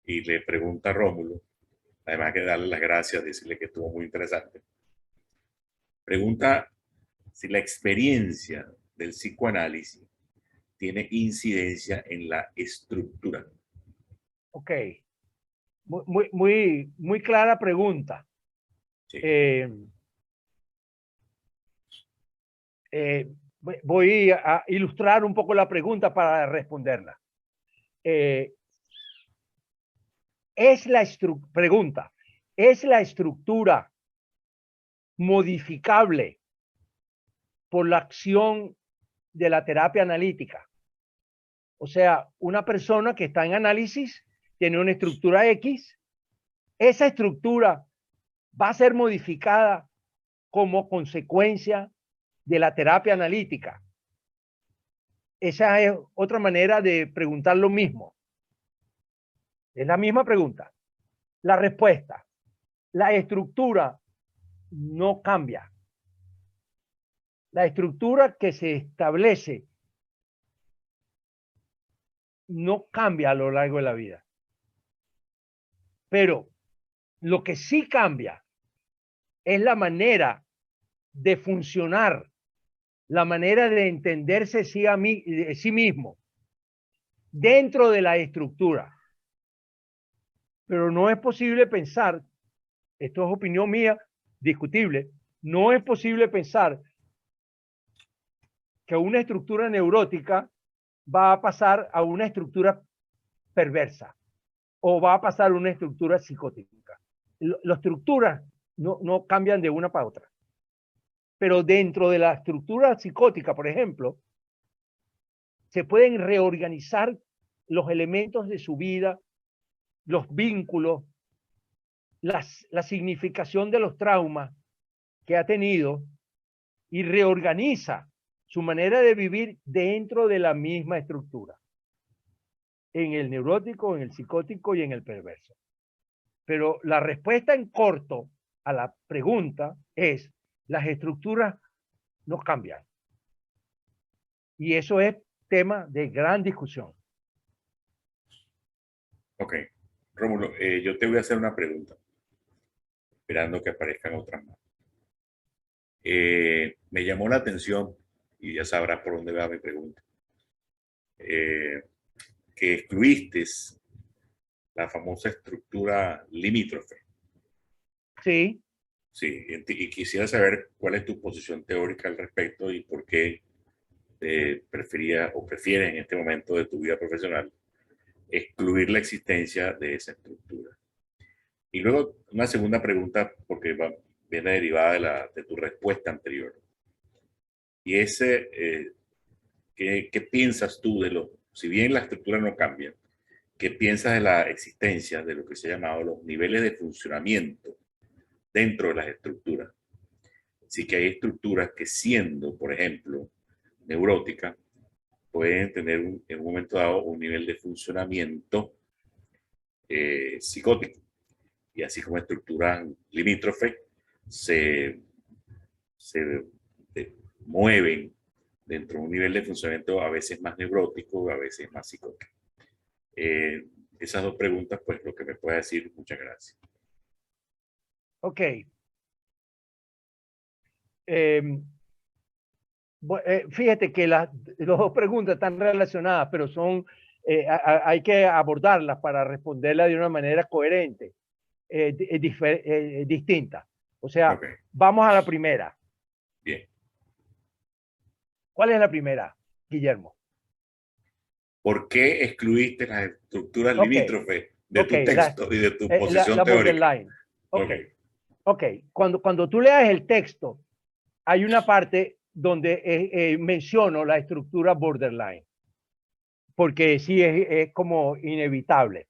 y le pregunta a Rómulo, además que darle las gracias, decirle que estuvo muy interesante. Pregunta si la experiencia del psicoanálisis tiene incidencia en la estructura. Ok. Muy clara pregunta. Sí. Voy a ilustrar un poco la pregunta para responderla. Pregunta, ¿es la estructura modificable por la acción de la terapia analítica? O sea, una persona que está en análisis tiene una estructura X, esa estructura va a ser modificada como consecuencia de la terapia analítica. Esa es otra manera de preguntar lo mismo. Es la misma pregunta. La respuesta, la estructura no cambia. La estructura que se establece no cambia a lo largo de la vida. Pero lo que sí cambia es la manera de funcionar, la manera de entenderse sí mismo dentro de la estructura. Pero no es posible pensar, esto es opinión mía, discutible, no es posible pensar que una estructura neurótica va a pasar a una estructura perversa o va a pasar a una estructura psicótica. Las estructuras no cambian de una para otra. Pero dentro de la estructura psicótica, por ejemplo, se pueden reorganizar los elementos de su vida, los vínculos, la significación de los traumas que ha tenido y reorganiza su manera de vivir dentro de la misma estructura, en el neurótico, en el psicótico y en el perverso. Pero la respuesta en corto a la pregunta es: las estructuras no cambian. Y eso es tema de gran discusión. Ok. Rómulo, yo te voy a hacer una pregunta, esperando que aparezcan otras más. Me llamó la atención, y ya sabrás por dónde va mi pregunta, que excluiste la famosa estructura limítrofe. Sí. Sí, y quisiera saber cuál es tu posición teórica al respecto y por qué preferías o prefieres en este momento de tu vida profesional excluir la existencia de esa estructura. Y luego una segunda pregunta, porque viene derivada de tu respuesta anterior. Y ¿qué piensas tú si bien la estructura no cambia, qué piensas de la existencia de lo que se ha llamado los niveles de funcionamiento dentro de las estructuras? Así que hay estructuras que, siendo, por ejemplo, neuróticas, pueden tener en un momento dado un nivel de funcionamiento psicótico. Y así como estructuras limítrofes se mueven dentro de un nivel de funcionamiento a veces más neurótico, a veces más psicótico. Esas dos preguntas, pues lo que me puedes decir, muchas gracias. Ok. Fíjate que las dos preguntas están relacionadas, pero hay que abordarlas para responderlas de una manera coherente, distinta. O sea, Okay. Vamos a la primera. Bien. ¿Cuál es la primera, Guillermo? ¿Por qué excluiste las estructuras limítrofes de tu texto y de tu posición la teórica? borderline. Ok. Cuando tú leas el texto, hay una parte donde menciono la estructura borderline, porque sí es como inevitable.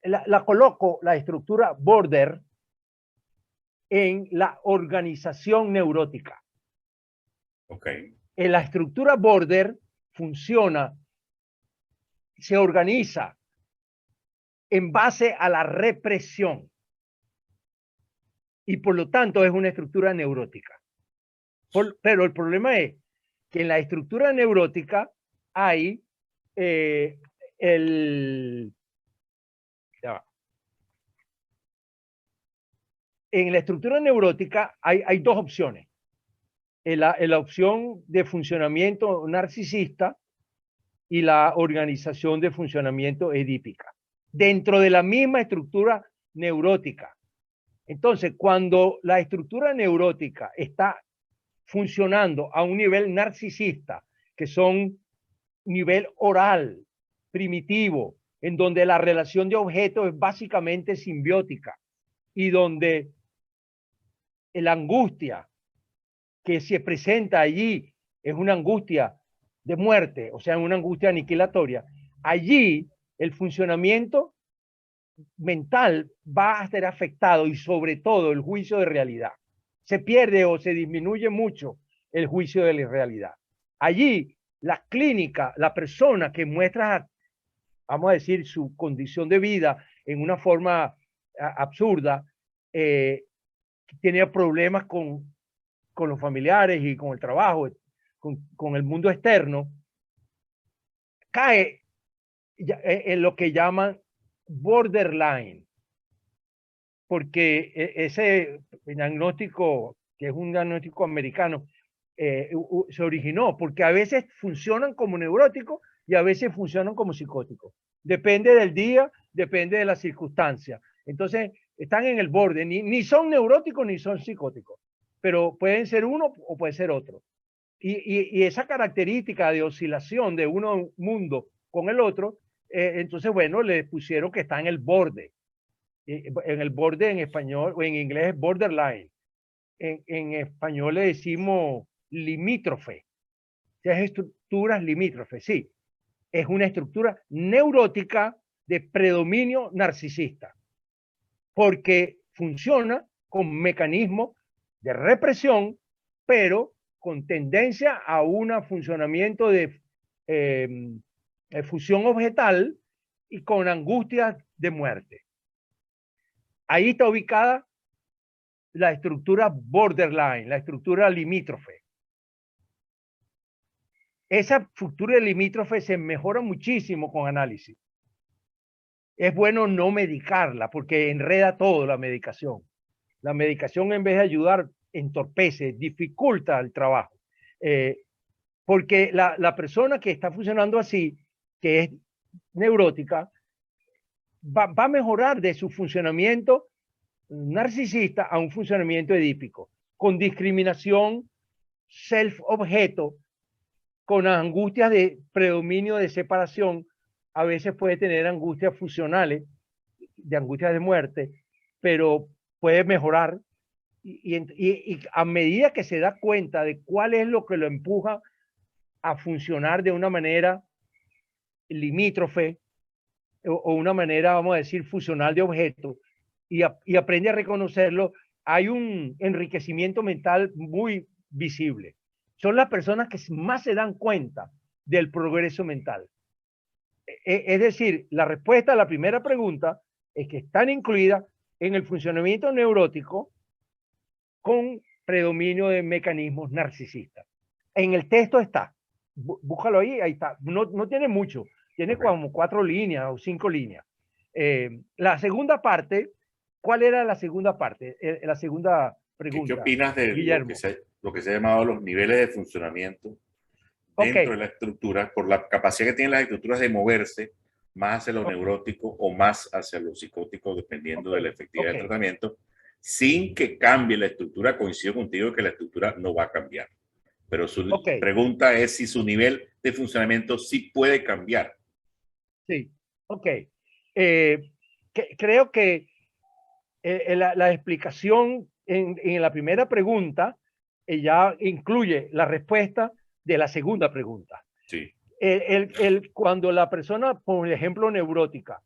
La coloco, la estructura border, en la organización neurótica. Okay. En la estructura border funciona, se organiza en base a la represión y por lo tanto es una estructura neurótica. Pero el problema es que en la estructura neurótica hay en la estructura neurótica hay dos opciones. La opción de funcionamiento narcisista y la organización de funcionamiento edípica, dentro de la misma estructura neurótica. Entonces, cuando la estructura neurótica está funcionando a un nivel narcisista, que son nivel oral, primitivo, en donde la relación de objetos es básicamente simbiótica y donde la angustia que se presenta allí es una angustia de muerte, o sea, una angustia aniquilatoria, allí el funcionamiento mental va a ser afectado y sobre todo el juicio de realidad. Se pierde o se disminuye mucho el juicio de la realidad. Allí la clínica, la persona que muestra, vamos a decir, su condición de vida en una forma absurda, tiene problemas con los familiares y con el trabajo, con el mundo externo, cae en lo que llaman borderline, porque ese diagnóstico, que es un diagnóstico americano, se originó porque a veces funcionan como neuróticos y a veces funcionan como psicóticos. Depende del día, depende de las circunstancias. Entonces, están en el borde, ni son neuróticos ni son psicóticos, pero pueden ser uno o puede ser otro. Y esa característica de oscilación de uno mundo con el otro, entonces, bueno, le pusieron que está en el borde. En el borde en español o en inglés es borderline. En español le decimos limítrofe. Es estructuras limítrofes, sí. Es una estructura neurótica de predominio narcisista, porque funciona con mecanismos de represión, pero con tendencia a un funcionamiento de fusión objetal y con angustias de muerte. Ahí está ubicada la estructura borderline, la estructura limítrofe. Esa estructura limítrofe se mejora muchísimo con análisis. Es bueno no medicarla porque enreda todo la medicación. La medicación, en vez de ayudar, entorpece, dificulta el trabajo. Porque la persona que está funcionando así, que es neurótica, va a mejorar de su funcionamiento narcisista a un funcionamiento edípico, con discriminación, self-objeto, con angustias de predominio de separación. A veces puede tener angustias fusionales, de angustias de muerte, pero puede mejorar. Y a medida que se da cuenta de cuál es lo que lo empuja a funcionar de una manera limítrofe o una manera, vamos a decir, fusional de objetos, y aprende a reconocerlo, hay un enriquecimiento mental muy visible. Son las personas que más se dan cuenta del progreso mental. Es decir, la respuesta a la primera pregunta es que están incluidas en el funcionamiento neurótico con predominio de mecanismos narcisistas. En el texto está, búscalo ahí, ahí está. No tiene mucho, tiene como 4 líneas o 5 líneas. La segunda parte, ¿cuál era la segunda parte? La segunda pregunta. ¿Qué opinas de Guillermo? lo que se ha llamado los niveles de funcionamiento dentro de la estructura, por la capacidad que tienen las estructuras de moverse más hacia lo neurótico o más hacia lo psicótico, dependiendo de la efectividad del tratamiento, sin que cambie la estructura? Coincido contigo que la estructura no va a cambiar. Pero su pregunta es si su nivel de funcionamiento sí puede cambiar. Sí, ok. Creo que la explicación en la primera pregunta ya incluye la respuesta de la segunda pregunta. Sí. Cuando la persona, por ejemplo, neurótica,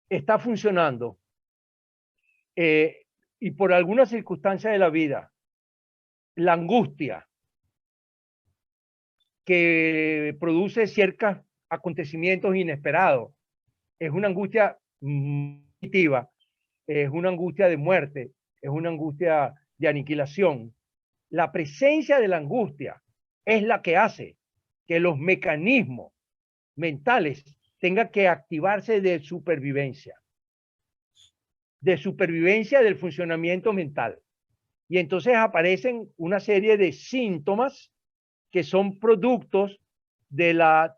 está funcionando y por alguna circunstancia de la vida, la angustia que produce ciertos acontecimientos inesperados es una angustia positiva, es una angustia de muerte, es una angustia de aniquilación. La presencia de la angustia es la que hace que los mecanismos mentales tengan que activarse de supervivencia del funcionamiento mental. Y entonces aparecen una serie de síntomas que son productos de la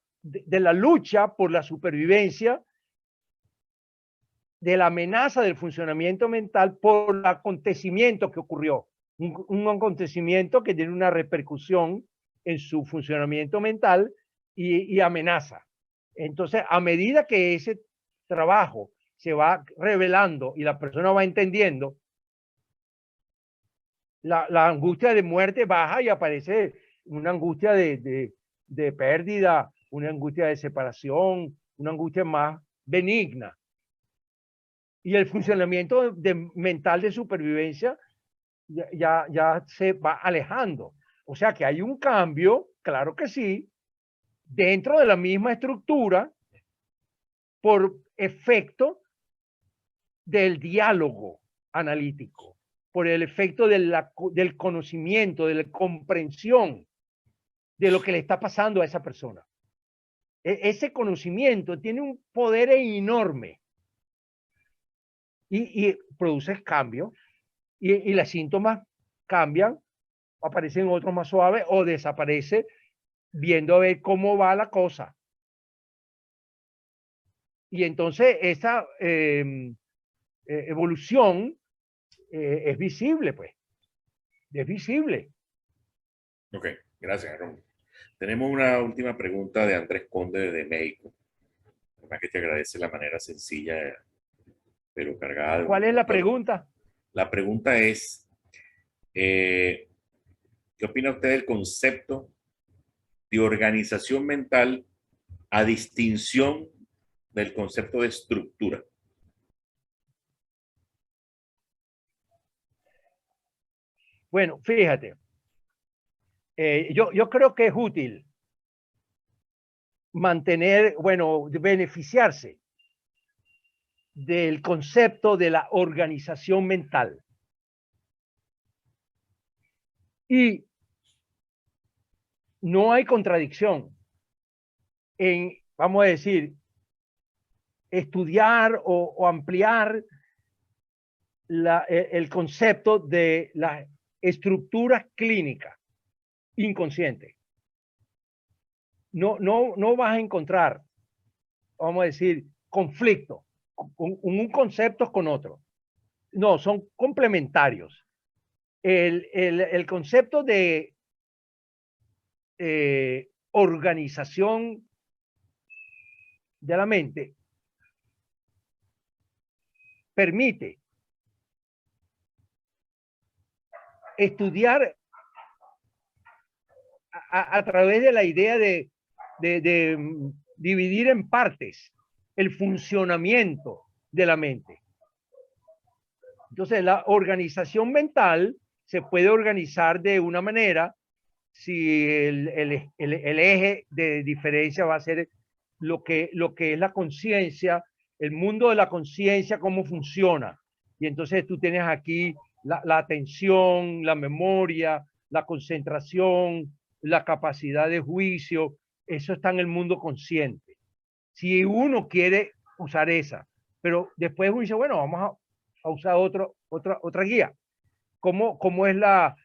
lucha por la supervivencia, de la amenaza del funcionamiento mental por el acontecimiento que ocurrió. Un acontecimiento que tiene una repercusión en su funcionamiento mental y amenaza. Entonces, a medida que ese trabajo se va revelando y la persona va entendiendo, la angustia de muerte baja y aparece una angustia de pérdida, una angustia de separación, una angustia más benigna. Y el funcionamiento mental de supervivencia ya se va alejando. O sea que hay un cambio, claro que sí, dentro de la misma estructura por efecto del diálogo analítico, por el efecto del conocimiento, de la comprensión de lo que le está pasando a esa persona. Ese conocimiento tiene un poder enorme y produce cambios y los síntomas cambian, aparecen otros más suaves o desaparece viendo a ver cómo va la cosa. Y entonces esa evolución es visible, pues. Es visible. Ok, gracias, Aaron. Tenemos una última pregunta de Andrés Conde de México. Además que te agradece la manera sencilla, pero cargada de... ¿Cuál es la pregunta? La pregunta es, ¿qué opina usted del concepto de organización mental a distinción del concepto de estructura? Bueno, fíjate, yo creo que es útil mantener, bueno, beneficiarse del concepto de la organización mental. Y no hay contradicción en, vamos a decir, estudiar o ampliar el concepto de las estructuras clínicas inconscientes. No vas a encontrar, vamos a decir, conflicto con un concepto con otro. No, son complementarios. El concepto de organización de la mente permite estudiar a través de la idea de dividir en partes el funcionamiento de la mente. Entonces, la organización mental se puede organizar de una manera si el eje de diferencia va a ser lo que es la conciencia, el mundo de la conciencia, cómo funciona. Y entonces tú tienes aquí la atención, la memoria, la concentración, la capacidad de juicio. Eso está en el mundo consciente. Si uno quiere usar esa, pero después uno dice, bueno, vamos a usar otra guía. ¿Cómo es la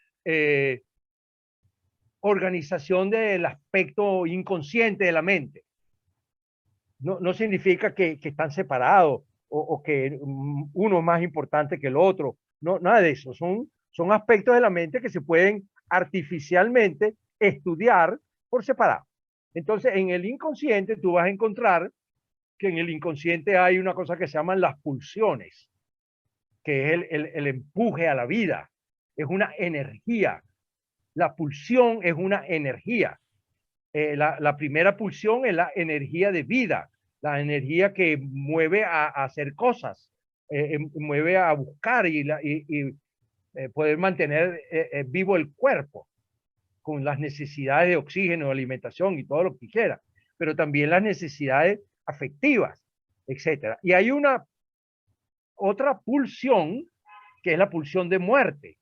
organización del aspecto inconsciente de la mente? No significa que están separados o que uno es más importante que el otro. No, nada de eso. Son aspectos de la mente que se pueden artificialmente estudiar por separado. Entonces, en el inconsciente tú vas a encontrar que en el inconsciente hay una cosa que se llaman las pulsiones, que es el empuje a la vida. Es una energía. La pulsión es una energía. La primera pulsión es la energía de vida, la energía que mueve a hacer cosas, mueve a buscar y poder mantener vivo el cuerpo con las necesidades de oxígeno, alimentación y todo lo que quiera, pero también las necesidades afectivas, etcétera. Y hay otra pulsión que es la pulsión de muerte.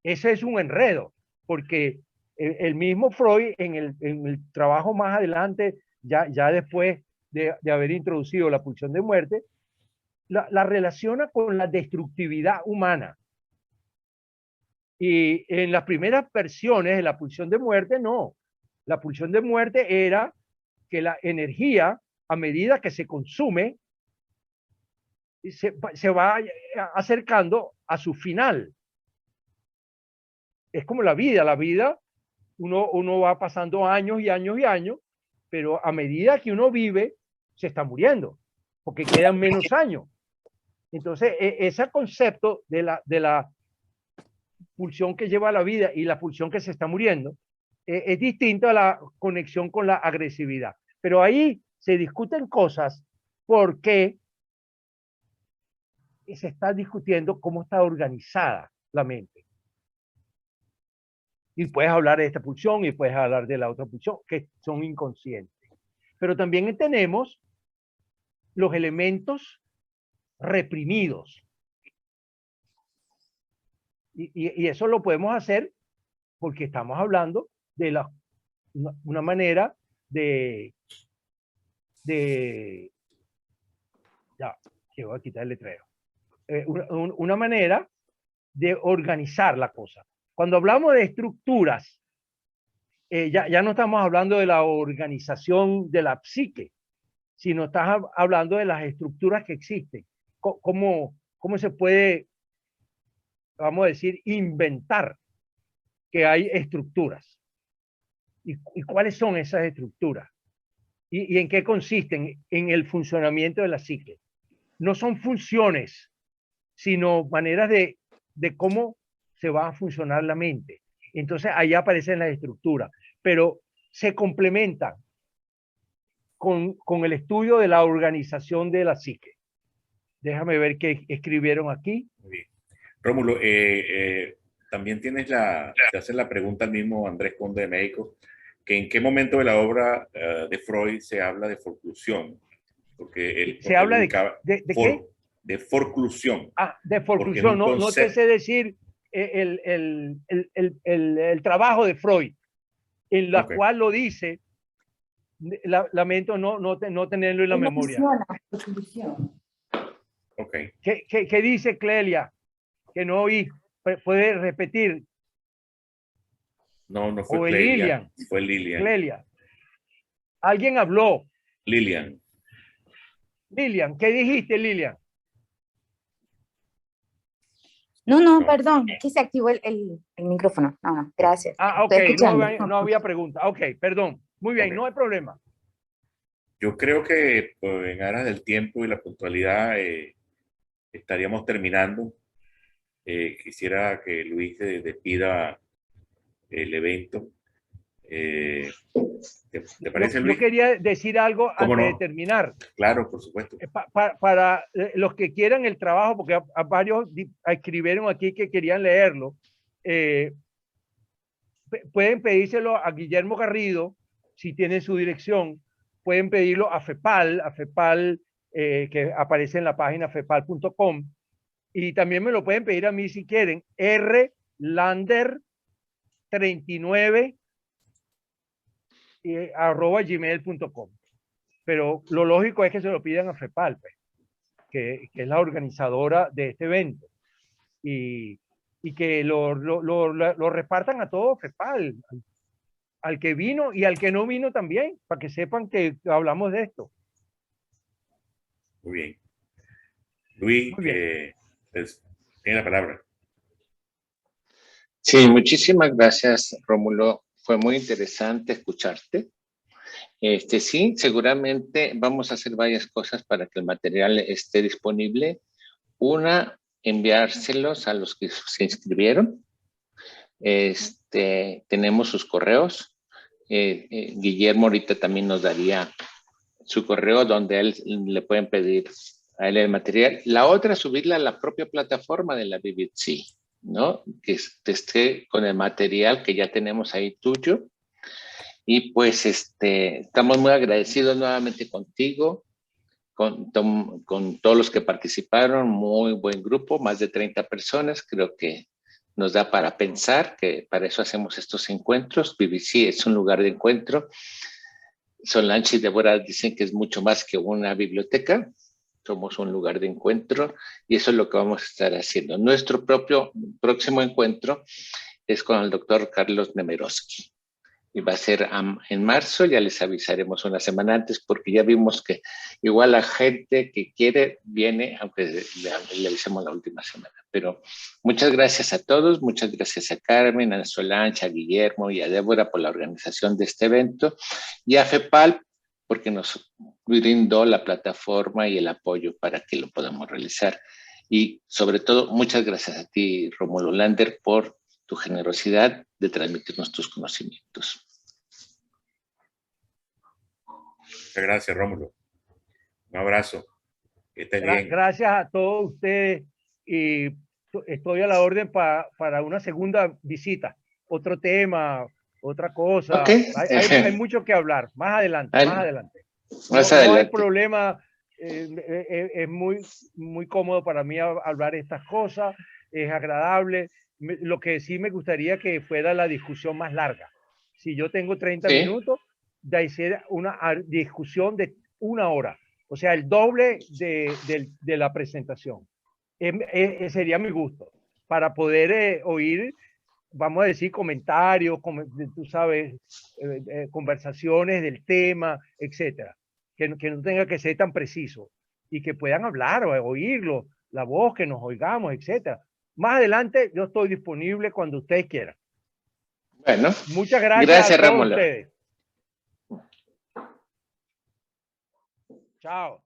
Ese es un enredo, porque el mismo Freud en el trabajo más adelante, ya después de haber introducido la pulsión de muerte, la relaciona con la destructividad humana. Y en las primeras versiones de la pulsión de muerte, no. La pulsión de muerte era que la energía, a medida que se consume, se va acercando a su final. Es como la vida, uno va pasando años y años y años, pero a medida que uno vive, se está muriendo, porque quedan menos años. Entonces, ese concepto de la pulsión que lleva a la vida y la pulsión que se está muriendo, es distinto a la conexión con la agresividad. Pero ahí se discuten cosas porque se está discutiendo cómo está organizada la mente. Y puedes hablar de esta pulsión y puedes hablar de la otra pulsión, que son inconscientes. Pero también tenemos los elementos reprimidos. Y eso lo podemos hacer porque estamos hablando de una manera ya, que voy a quitar el letrero. Una manera de organizar la cosa. Cuando hablamos de estructuras, ya no estamos hablando de la organización de la psique, sino estás hablando de las estructuras que existen. ¿Cómo se puede, vamos a decir, inventar que hay estructuras? ¿Y cuáles son esas estructuras? ¿Y en qué consisten? En el funcionamiento de la psique. No son funciones, sino maneras de cómo se va a funcionar la mente. Entonces ahí aparecen las estructuras, pero se complementan con el estudio de la organización de la psique. Déjame ver qué escribieron aquí. Muy bien. Rómulo, también te hace la pregunta al mismo Andrés Conde de México, que en qué momento de la obra de Freud se habla de forclusión. Porque se habla de ¿qué? De forclusión. Ah, de forclusión. No te sé decir el trabajo de Freud, en la cual lo dice. Lamento no tenerlo en la memoria. Ok. ¿Qué dice Clelia? Que no oí. ¿Puede repetir? No, no fue O Clelia, Lilian. fue Lilian. Clelia. Alguien habló. Lilian. Lilian, ¿qué dijiste, Lilian? No, no, No. perdón, que se activó el micrófono. No, no, gracias. Ah, ok, Estoy escuchando. no había pregunta. Ok, perdón. Muy bien, Ok. no hay problema. Yo creo que pues, en aras del tiempo y la puntualidad estaríamos terminando. Quisiera que Luis despida el evento. ¿Te parece, Yo Luis? quería decir algo ¿Cómo antes de no? terminar. Claro, por supuesto. Para los que quieran el trabajo, porque a varios escribieron aquí que querían leerlo, pueden pedírselo a Guillermo Garrido, si tienen su dirección, pueden pedirlo a FEPAL, que aparece en la página fepal.com, y también me lo pueden pedir a mí si quieren, rlander39 @gmail.com. Pero lo lógico es que se lo pidan a FEPAL, pues, que es la organizadora de este evento. Y que lo repartan a todo FEPAL, al que vino y al que no vino también, para que sepan que hablamos de esto. Muy bien. Luis, Muy bien. pues, tiene la palabra. Sí, muchísimas gracias, Rómulo. Fue muy interesante escucharte. Sí, seguramente vamos a hacer varias cosas para que el material esté disponible. Una, enviárselos a los que se inscribieron. Tenemos sus correos. Guillermo ahorita también nos daría su correo donde a él le pueden pedir a él el material. La otra, subirla a la propia plataforma de la BBC, ¿no? Que esté con el material que ya tenemos ahí tuyo. Y pues estamos muy agradecidos nuevamente contigo, con todos los que participaron, muy buen grupo, más de 30 personas, creo que nos da para pensar, que para eso hacemos estos encuentros. BBC es un lugar de encuentro. Solange y Débora dicen que es mucho más que una biblioteca, somos un lugar de encuentro y eso es lo que vamos a estar haciendo. Nuestro propio próximo encuentro es con el doctor Carlos Nemirovsky y va a ser en marzo, ya les avisaremos una semana antes porque ya vimos que igual la gente que quiere viene, aunque le avisemos la última semana. Pero muchas gracias a todos, muchas gracias a Carmen, a Solange, a Guillermo y a Débora por la organización de este evento y a FEPAL porque nos brindó la plataforma y el apoyo para que lo podamos realizar. Y sobre todo, muchas gracias a ti, Rómulo Lander, por tu generosidad de transmitirnos tus conocimientos. Muchas gracias, Rómulo. Un abrazo. Que estés bien. Gracias a todos ustedes y estoy a la orden para una segunda visita. Otro tema, otra cosa. Okay. Hay mucho que hablar. Más adelante, más adelante. Más adelante. No hay problema. Es muy cómodo para mí hablar estas cosas. Es agradable. Lo que sí me gustaría que fuera la discusión más larga. Si yo tengo 30 minutos, de ser una discusión de 1 hora. O sea, el doble de la presentación. Sería mi gusto. Para poder oír, vamos a decir, comentarios, tú sabes, conversaciones del tema, etcétera. Que no tenga que ser tan preciso. Y que puedan hablar o oírlo, la voz, que nos oigamos, etcétera. Más adelante yo estoy disponible cuando ustedes quieran. Bueno, muchas gracias a todos Rómulo. ustedes. Chao.